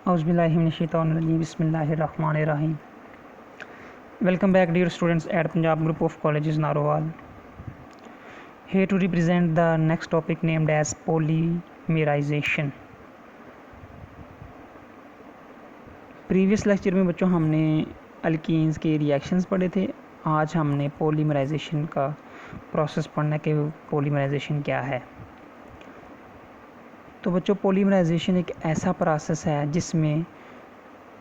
Auzubillahiminash-shaytanir-rajeem. Bismillahir-rahmanir-rahim. Welcome back, dear students, at Punjab Group of Colleges, Narowal. Here to represent the next topic named as polymerization. Previous lecture में बच्चों हमने alkenes के reactions पढ़े थे। आज हमने polymerisation का प्रोसेस पढ़ना कि पॉलीमराइजेशन क्या है। तो बच्चों, पॉलीमराइजेशन एक ऐसा प्रोसेस है जिसमें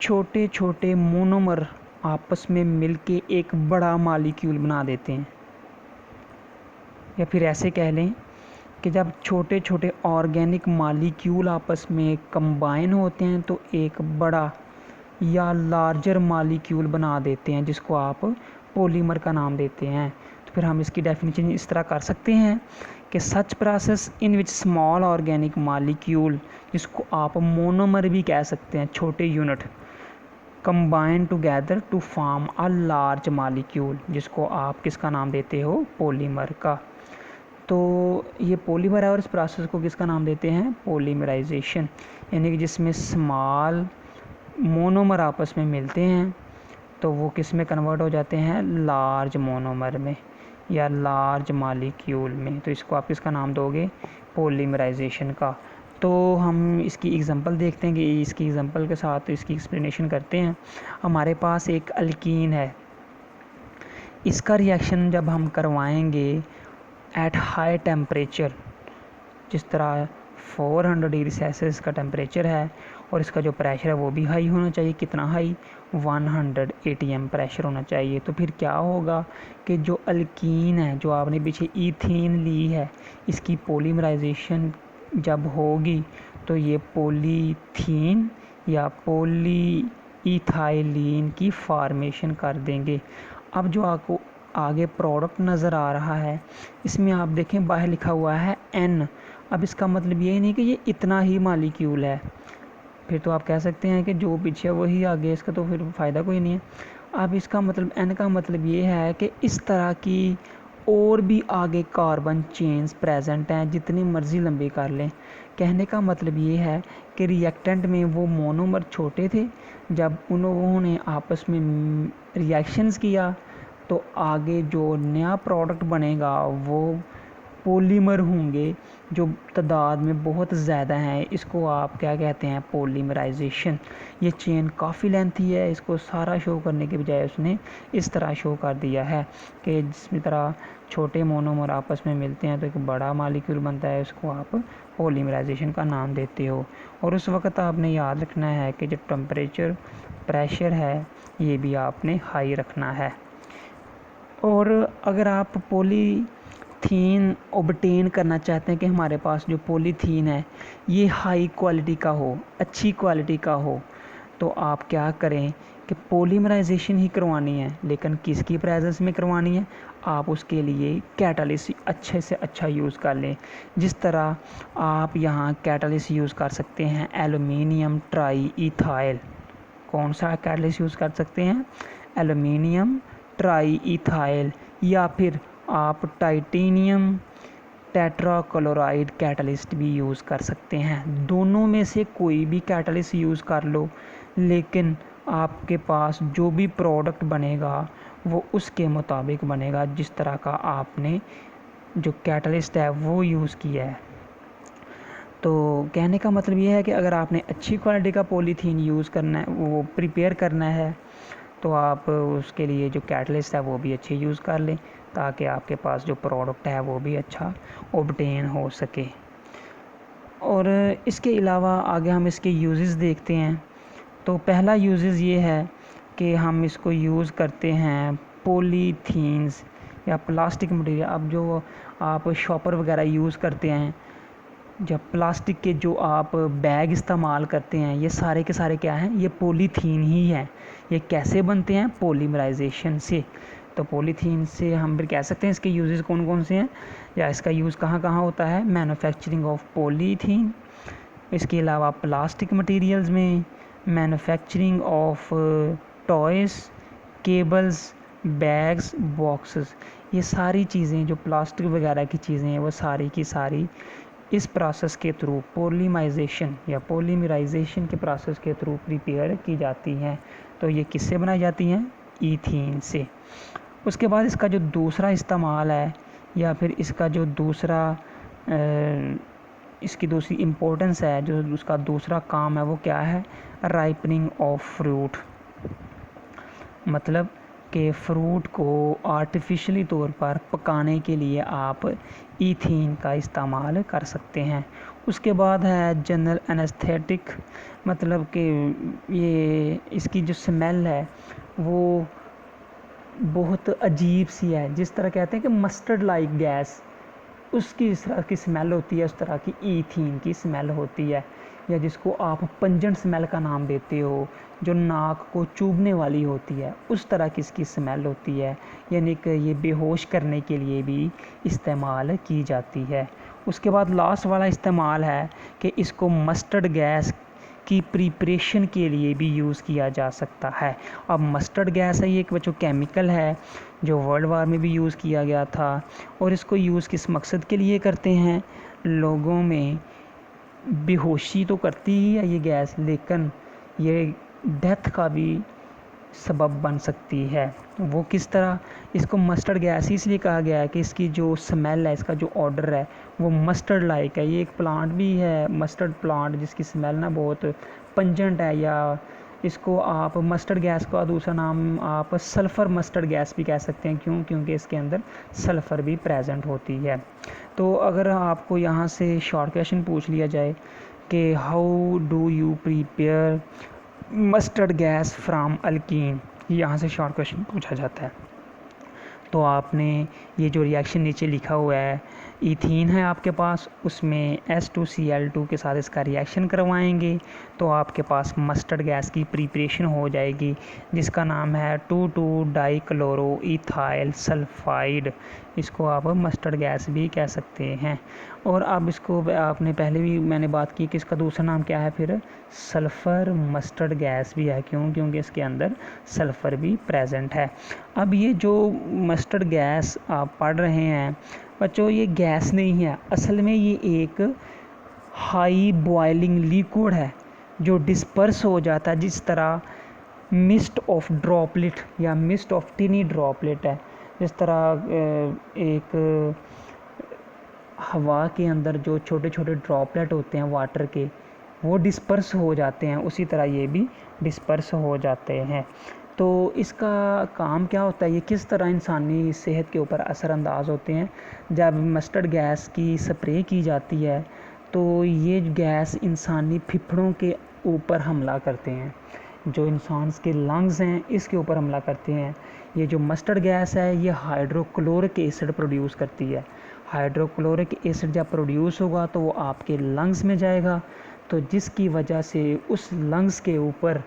छोटे छोटे मोनोमर आपस में मिलके एक बड़ा मॉलिक्यूल बना देते हैं, या फिर ऐसे कह लें कि जब छोटे छोटे ऑर्गेनिक मॉलिक्यूल आपस में कंबाइन होते हैं तो एक बड़ा या लार्जर मॉलिक्यूल बना देते हैं, जिसको आप पॉलीमर का नाम देते हैं। तो फिर हम इसकी डेफिनेशन इस तरह कर सकते हैं कि such process in which small organic molecule, जिसको आप मोनोमर भी कह सकते हैं, छोटे unit, combine together to form a large molecule, जिसको आप किसका नाम देते हो? पॉलीमर का। तो ये पॉलीमर है और इस प्रोसेस को किसका नाम देते हैं? पॉलीमराइजेशन। यानी कि जिसमें स्मॉल मोनोमर आपस में मिलते हैं तो वो किस में कन्वर्ट हो जाते हैं? लार्ज मोनोमर में या लार्ज मॉलिक्यूल में। तो इसको आप किसका नाम दोगे? पॉलीमराइजेशन का। तो हम इसकी एग्जांपल देखते हैं कि इसकी एग्जांपल के साथ इसकी एक्सप्लेनेशन करते हैं। हमारे पास एक अल्कीन है, इसका रिएक्शन जब हम करवाएंगे एट हाई टेम्परेचर, जिस तरह 400 डिग्री सेल्सियस का टेम्परेचर है और इसका जो प्रेशर है वो भी हाई होना चाहिए। कितना हाई? 100 atm प्रेशर होना चाहिए। तो फिर क्या होगा कि जो अल्कीन है, जो आपने पीछे ईथीन ली है, इसकी पॉलीमराइजेशन जब होगी तो ये पॉलीथीन या पॉलीइथाइलीन की फॉर्मेशन कर देंगे। अब जो आपको आगे प्रोडक्ट नज़र आ रहा है, इसमें आप देखें बाहर लिखा हुआ है N। अब इसका मतलब ये नहीं कि ये इतना ही मॉलिक्यूल है, फिर तो आप कह सकते हैं कि जो पीछे है वही आगे, इसका तो फिर फ़ायदा कोई नहीं है। अब इसका मतलब N का मतलब ये है कि इस तरह की और भी आगे कार्बन चेन्स प्रेजेंट हैं, जितनी मर्ज़ी लंबी कर लें। कहने का मतलब ये है कि रिएक्टेंट में वो मोनोमर छोटे थे, जब उन्होंने आपस में रिएक्शंस किया तो आगे जो नया प्रोडक्ट बनेगा वो पॉलीमर होंगे जो तादाद में बहुत ज़्यादा हैं। इसको आप क्या कहते हैं? पॉलीमराइजेशन। ये चेन काफ़ी लेंथी है, इसको सारा शो करने के बजाय उसने इस तरह शो कर दिया है कि जिस तरह छोटे मोनोमर आपस में मिलते हैं तो एक बड़ा मॉलिक्यूल बनता है, उसको आप पॉलीमराइजेशन का नाम देते हो। और उस वक्त आपने याद रखना है कि जो टेम्परेचर प्रेशर है ये भी आपने हाई रखना है। और अगर आप पॉलीथीन ऑब्टेन करना चाहते हैं कि हमारे पास जो पॉलीथीन है ये हाई क्वालिटी का हो, अच्छी क्वालिटी का हो, तो आप क्या करें कि पॉलीमराइजेशन ही करवानी है, लेकिन किसकी प्रेजेंस में करवानी है? आप उसके लिए कैटालिस्ट अच्छे से अच्छा यूज़ कर लें। जिस तरह आप यहाँ कैटालिस्ट यूज़ कर सकते हैं एल्युमिनियम ट्राई इथाइल। कौन सा कैटालिस्ट यूज़ कर सकते हैं? एल्युमिनियम ट्राई इथाइल, या फिर आप टाइटेनियम टेट्राक्लोराइड कैटालिस्ट भी यूज़ कर सकते हैं। दोनों में से कोई भी कैटालिस्ट यूज़ कर लो, लेकिन आपके पास जो भी प्रोडक्ट बनेगा वो उसके मुताबिक बनेगा जिस तरह का आपने जो कैटालिस्ट है वो यूज़ किया है। तो कहने का मतलब ये है कि अगर आपने अच्छी क्वालिटी का पॉलीथीन यूज़ करना है, वो प्रिपेयर करना है, तो आप उसके लिए जो कैटलिस्ट है वो भी अच्छे यूज़ कर लें, ताकि आपके पास जो प्रोडक्ट है वो भी अच्छा ऑब्टेन हो सके। और इसके अलावा आगे हम इसके यूजेस देखते हैं। तो पहला यूजेस ये है कि हम इसको यूज़ करते हैं पॉलीथीन्स या प्लास्टिक मटेरियल। अब जो आप शॉपर वगैरह यूज़ करते हैं, जब प्लास्टिक के जो आप बैग इस्तेमाल करते हैं, ये सारे के सारे क्या हैं? ये पॉलीथीन ही हैं। ये कैसे बनते हैं? पॉलीमराइजेशन से। तो पॉलीथीन से हम फिर कह सकते हैं इसके यूजेस कौन कौन से हैं, या इसका यूज़ कहाँ कहाँ होता है? Manufacturing of polythene. इसके अलावा प्लास्टिक मटेरियल्स में, manufacturing of toys, cables, bags, boxes. ये सारी चीज़ें जो प्लास्टिक वगैरह की चीज़ें हैं वो सारी की सारी इस प्रोसेस के थ्रू पॉलीमराइजेशन या पॉलीमराइजेशन के प्रोसेस के थ्रू प्रिपेयर की जाती हैं। तो ये किससे बनाई जाती हैं? ईथीन से। उसके बाद इसका जो दूसरा इस्तेमाल है या फिर इसका जो दूसरा इसकी दूसरी इम्पोर्टेंस है, जो उसका दूसरा काम है, वो क्या है? Ripening of fruit. मतलब कि फ्रूट को आर्टिफिशियली तौर पर पकाने के लिए आप ईथीन का इस्तेमाल कर सकते हैं। उसके बाद है जनरल एनेस्थेटिक। मतलब कि ये इसकी जो स्मेल है वो बहुत अजीब सी है। जिस तरह कहते हैं कि मस्टर्ड लाइक गैस, उसकी इस तरह की स्मेल होती है, उस तरह की ईथीन की स्मेल होती है। या जिसको आप पंजेंट स्मेल का नाम देते हो, जो नाक को चुभने वाली होती है, उस तरह की इसकी स्मेल होती है। यानी कि ये बेहोश करने के लिए भी इस्तेमाल की जाती है। उसके बाद लास्ट वाला इस्तेमाल है कि इसको मस्टर्ड गैस की प्रिपरेशन के लिए भी यूज़ किया जा सकता है। अब मस्टर्ड गैस है, ये एक जो केमिकल है जो वर्ल्ड वार में भी यूज़ किया गया था, और इसको यूज़ किस मकसद के लिए करते हैं? लोगों में बेहोशी तो करती ही है ये गैस, लेकिन ये डेथ का भी सबब बन सकती है। वो किस तरह? इसको मस्टर्ड गैस इसलिए कहा गया है कि इसकी जो स्मेल है, इसका जो ऑर्डर है, वो मस्टर्ड लाइक है। ये एक प्लांट भी है, मस्टर्ड प्लांट, जिसकी स्मेल ना बहुत पंजेंट है। या इसको आप मस्टर्ड गैस का दूसरा नाम आप सल्फ़र मस्टर्ड गैस भी कह सकते हैं। क्यों? क्योंकि इसके अंदर सल्फ़र भी प्रेजेंट होती है। तो अगर आपको यहाँ से शॉर्ट क्वेश्चन पूछ लिया जाए कि how do you prepare mustard gas from alkyne, यहाँ से शॉर्ट क्वेश्चन पूछा जाता है, तो आपने ये जो रिएक्शन नीचे लिखा हुआ है, ईथीन है आपके पास, उसमें H2Cl2 के साथ इसका रिएक्शन करवाएंगे तो आपके पास मस्टर्ड गैस की प्रिपरेशन हो जाएगी, जिसका नाम है 2,2-डाइक्लोरोइथाइल सल्फाइड। इसको आप मस्टर्ड गैस भी कह सकते हैं। और अब इसको आपने पहले भी मैंने बात की कि इसका दूसरा नाम क्या है, फिर सल्फ़र मस्टर्ड गैस भी है। क्यों? क्योंकि इसके अंदर सल्फ़र भी प्रेजेंट है। अब ये जो मस्टर्ड गैस आप पढ़ रहे हैं बच्चों, ये गैस नहीं है, असल में ये एक हाई बॉइलिंग लिक्विड है जो डिस्पर्स हो जाता है, जिस तरह मिस्ट ऑफ ड्रॉपलेट या मिस्ट ऑफ टिनी ड्रॉपलेट है। जिस तरह एक हवा के अंदर जो छोटे छोटे ड्रॉपलेट होते हैं वाटर के, वो डिस्पर्स हो जाते हैं, उसी तरह ये भी डिस्पर्स हो जाते हैं। तो इसका काम क्या होता है? ये किस तरह इंसानी सेहत के ऊपर असरअंदाज होते हैं? जब मस्टर्ड गैस की स्प्रे की जाती है तो ये गैस इंसानी फेफड़ों के ऊपर हमला करते हैं, जो इंसान के लंग्स हैं इसके ऊपर हमला करते हैं। ये जो मस्टर्ड गैस है ये हाइड्रोक्लोरिक एसिड प्रोड्यूस करती है। हाइड्रोक्लोरिक एसिड जब प्रोड्यूस होगा तो वो आपके लंग्स में जाएगा, तो जिसकी वजह से उस लंग्स के ऊपर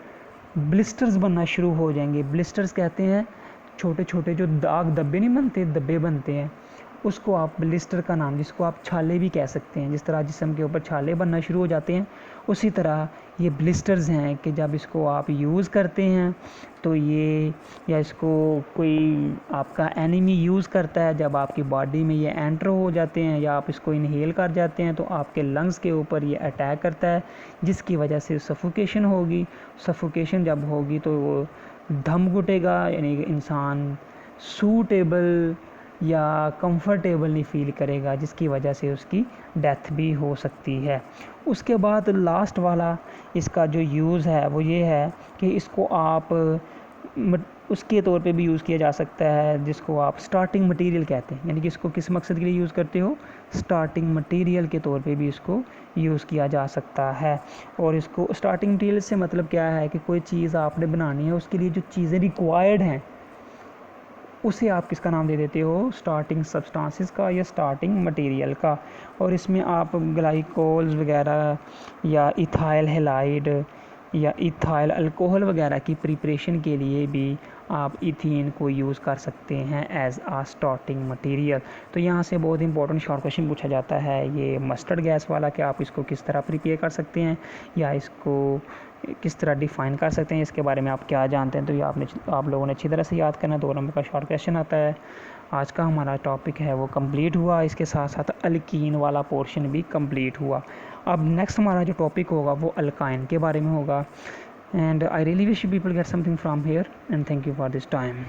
ब्लिस्टर्स बनना शुरू हो जाएंगे। ब्लिस्टर्स कहते हैं छोटे छोटे जो दाग धब्बे नहीं बनते, धब्बे बनते हैं, उसको आप ब्लिस्टर का नाम, जिसको आप छाले भी कह सकते हैं। जिस तरह जिस्म के ऊपर छाले बनना शुरू हो जाते हैं, उसी तरह ये ब्लिस्टर्स हैं कि जब इसको आप यूज़ करते हैं तो ये, या इसको कोई आपका एनिमी यूज़ करता है, जब आपकी बॉडी में ये एंटर हो जाते हैं या आप इसको इनहेल कर जाते हैं तो आपके लंग्स के ऊपर ये अटैक करता है, जिसकी वजह से सफोकेशन होगी। सफोकेशन जब होगी तो वो दम घुटेगा, यानी कि इंसान सूटेबल या कंफर्टेबल नहीं फील करेगा, जिसकी वजह से उसकी डेथ भी हो सकती है। उसके बाद लास्ट वाला इसका जो यूज़ है वो ये है कि इसको आप उसके तौर पे भी यूज़ किया जा सकता है, जिसको आप स्टार्टिंग मटेरियल कहते हैं। यानी कि इसको किस मकसद के लिए यूज़ करते हो? स्टार्टिंग मटेरियल के तौर पे भी इसको यूज़ किया जा सकता है। और इसको स्टार्टिंग मटेरियल से मतलब क्या है कि कोई चीज़ आपने बनानी है, उसके लिए जो चीज़ें रिक्वायर्ड हैं उसे आप किसका नाम दे देते हो? स्टार्टिंग सब्सटेंसेस का या स्टार्टिंग मटेरियल का। और इसमें आप ग्लाइकोल्स वगैरह या इथाइल हैलाइड या इथाइल अल्कोहल वगैरह की प्रिपरेशन के लिए भी आप इथीन को यूज़ कर सकते हैं एज आ स्टार्टिंग मटेरियल। तो यहाँ से बहुत इंपॉर्टेंट शॉर्ट क्वेश्चन पूछा जाता है ये मस्टर्ड गैस वाला, कि आप इसको किस तरह प्रिपेयर कर सकते हैं या इसको किस तरह डिफ़ाइन कर सकते हैं, इसके बारे में आप क्या जानते हैं। तो ये आप लोगों ने अच्छी तरह से याद करना। 2 नंबर का शॉर्ट क्वेश्चन आता है। आज का हमारा टॉपिक है वो कंप्लीट हुआ, इसके साथ साथ अल्कीन वाला पोर्शन भी कंप्लीट हुआ। अब नेक्स्ट हमारा जो टॉपिक होगा वो अल्काइन के बारे में होगा। And I really wish people get something from here and thank you for this time.